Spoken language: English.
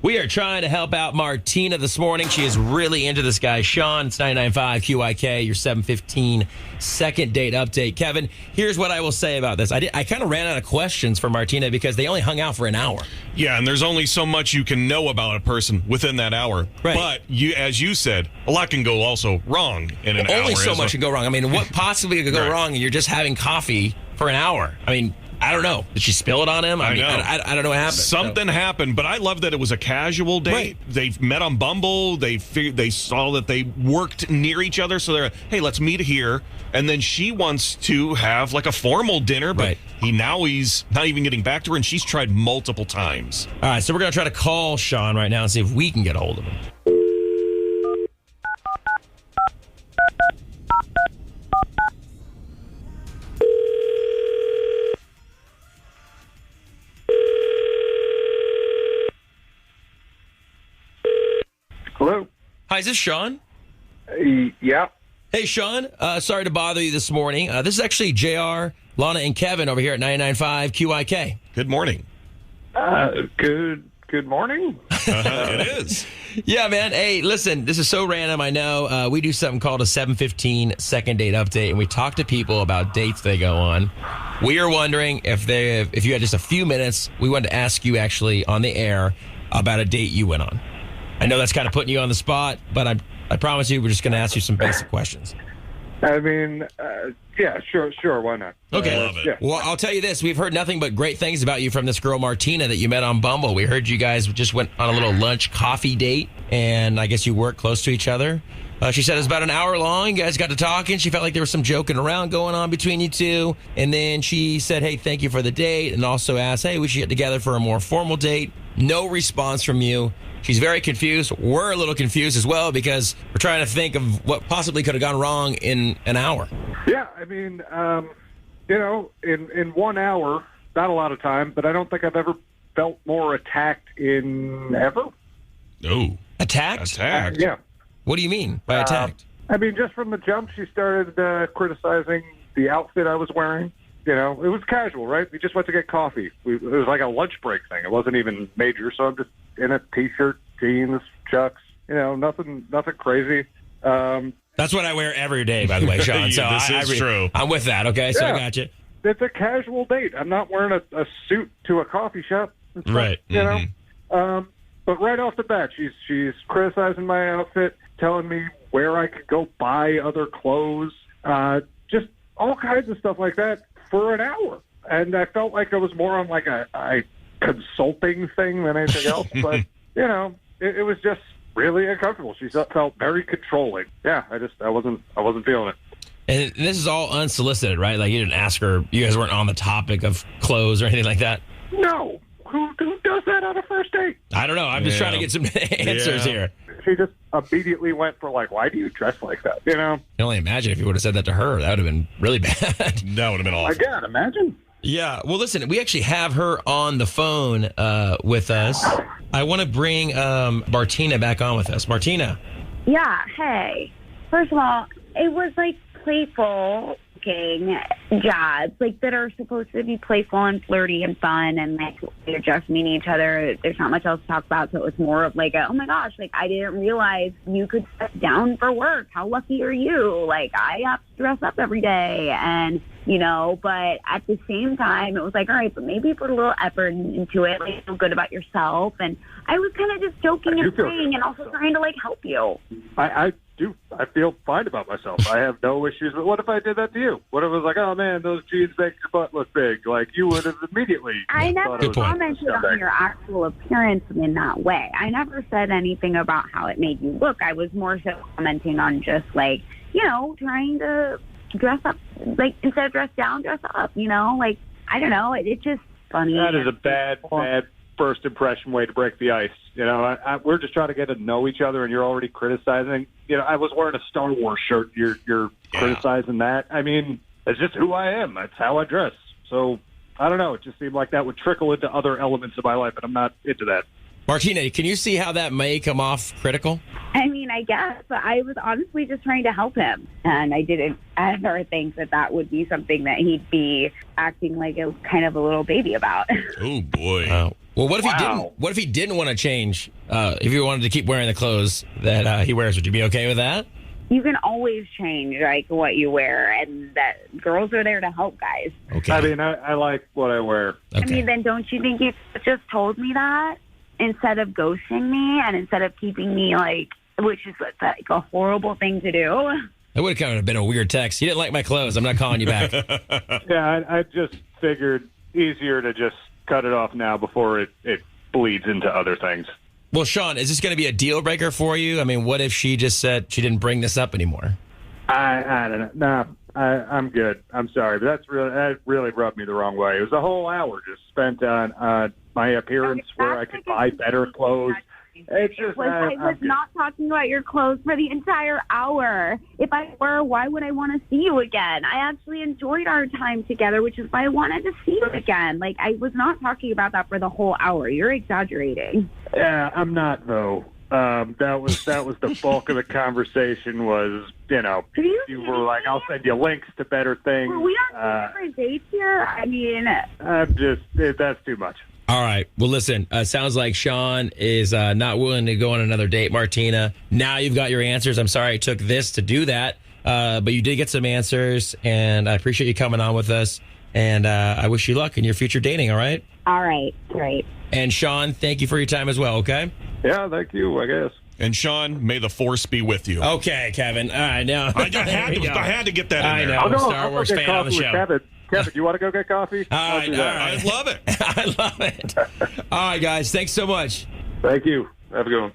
We are trying to help out Martina this morning. She is really into this guy, Shawn. It's 99.5 QIK, your 7:15 second date update. Kevin, here's what I will say about this. I kind of ran out of questions for Martina because they only hung out for an hour. Yeah, and there's only so much you can know about a person within that hour. Right. But as you said, a lot can go also wrong in an hour. Only so much can go wrong. I mean, what possibly could go Right. wrong? And you're just having coffee for an hour. I mean, I don't know. Did she spill it on him? I mean, know. I don't know what happened. Something happened, but I love that it was a casual date. Right. They met on Bumble. They saw that they worked near each other, so they're, hey, let's meet here. And then she wants to have like a formal dinner, but Right. he's not even getting back to her, and she's tried multiple times. All right, so we're going to try to call Shawn right now and see if we can get a hold of him. Hello. Hi, is this Shawn? Yeah. Hey, Shawn. Sorry to bother you this morning. This is actually JR, Lana, and Kevin over here at 99.5 QIK. Good morning. Good morning. It is. Yeah, man. Hey, listen, this is so random. I know we do something called a 7:15 second date update, and we talk to people about dates they go on. We are wondering if you had just a few minutes, we wanted to ask you actually on the air about a date you went on. I know that's kind of putting you on the spot, but I promise you we're just going to ask you some basic questions. I mean, yeah, sure, why not? Okay. Love it. Yeah. Well, I'll tell you this. We've heard nothing but great things about you from this girl, Martina, that you met on Bumble. We heard you guys just went on a little lunch coffee date, and I guess you work close to each other. She said it was about an hour long. You guys got to talking. She felt like there was some joking around going on between you two. And then she said, hey, thank you for the date, and also asked, hey, we should get together for a more formal date. No response from you. She's very confused. We're a little confused as well because we're trying to think of what possibly could have gone wrong in an hour. Yeah, I mean, in 1 hour, not a lot of time, but I don't think I've ever felt more attacked in ever. Oh. Attacked? Yeah. What do you mean by attacked? I mean, just from the jump, she started criticizing the outfit I was wearing. You know, it was casual, right? We just went to get coffee. It was like a lunch break thing. It wasn't even major, so I'm just in a T-shirt, jeans, chucks. You know, nothing crazy. That's what I wear every day, by the way, Shawn. So This is true. I'm with that, okay? So I Yeah. got you. It's a casual date. I'm not wearing a suit to a coffee shop. and stuff, Right. You know? But right off the bat, she's criticizing my outfit, telling me where I could go buy other clothes, just all kinds of stuff like that for an hour. And I felt like it was more on like a consulting thing than anything else. But, you know, it was just really uncomfortable. She felt very controlling. Yeah, I wasn't feeling it. And this is all unsolicited, right? Like you didn't ask her. You guys weren't on the topic of clothes or anything like that. No. Who does that on a first date? I don't know. I'm just trying to get some answers here. She just immediately went for like, why do you dress like that? You know? I can only imagine if you would have said that to her. That would have been really bad. That would have been awful. My God, imagine. Yeah. Well, listen, we actually have her on the phone with us. I want to bring Martina back on with us. Martina. Yeah, hey. First of all, it was like playful jobs, like that are supposed to be playful and flirty and fun, and like you're just meeting each other. There's not much else to talk about, so it was more of like oh my gosh, like I didn't realize you could sit down for work. How lucky are you? Like I have to dress up every day, and you know, but at the same time, it was like, all right, but maybe put a little effort into it, like feel good about yourself. And I was kind of just joking and playing and also trying to like help you. I do. I feel fine about myself. I have no issues. But what if I did that to you? What if it was like, oh man, those jeans make your butt look big? Like you would have immediately. I never Good point. commented on your actual appearance in that way. I never said anything about how it made you look. I was more so commenting on just like, you know, trying to dress up, like instead of dress down, dress up, you know, like, I don't know. It's just funny. That is a bad first impression way to break the ice. You know, we're just trying to get to know each other, and you're already criticizing. You know, I was wearing a Star Wars shirt. You're criticizing that. I mean, it's just who I am. That's how I dress. So I don't know. It just seemed like that would trickle into other elements of my life, and I'm not into that. Martina, can you see how that may come off critical? I mean, I guess, but I was honestly just trying to help him. And I didn't ever think that would be something that he'd be acting like a kind of a little baby about. Oh, boy. Well, what if he Wow. didn't? What if he didn't want to change? If he wanted to keep wearing the clothes that he wears, would you be okay with that? You can always change like what you wear, and that girls are there to help guys. Okay. I mean, I like what I wear. Okay. I mean, then don't you think you just told me that instead of ghosting me and instead of keeping me like, which is like a horrible thing to do. That would have kind of been a weird text. You didn't like my clothes. I'm not calling you back. Yeah, I just figured easier to just cut it off now before it bleeds into other things. Well, Shawn, is this going to be a deal breaker for you? I mean, what if she just said she didn't bring this up anymore? I don't know. No, I'm good. I'm sorry, but that really rubbed me the wrong way. It was a whole hour just spent on my appearance where I could buy better clothes. It's just, I was not talking about your clothes for the entire hour. If I were, why would I want to see you again? I actually enjoyed our time together, which is why I wanted to see you again. Like, I was not talking about that for the whole hour. You're exaggerating. Yeah, I'm not though. That was the bulk of the conversation. Was you were like, I'll send you links to better things. Were we on different dates here? I mean, that's too much. All right. Well, listen, sounds like Shawn is not willing to go on another date, Martina. Now you've got your answers. I'm sorry it took this to do that, but you did get some answers, and I appreciate you coming on with us, and I wish you luck in your future dating, all right? all right, great. And Shawn, thank you for your time as well, okay? Yeah, thank you, I guess. And Shawn, may the force be with you. Okay, Kevin. All right, now. I had to get that in I there. know. I'll go, Star I'll go Wars get fan on the coffee with show. Kevin. Kevin, you want to go get coffee? All right, all right. I love it. I love it. All right, guys. Thanks so much. Thank you. Have a good one.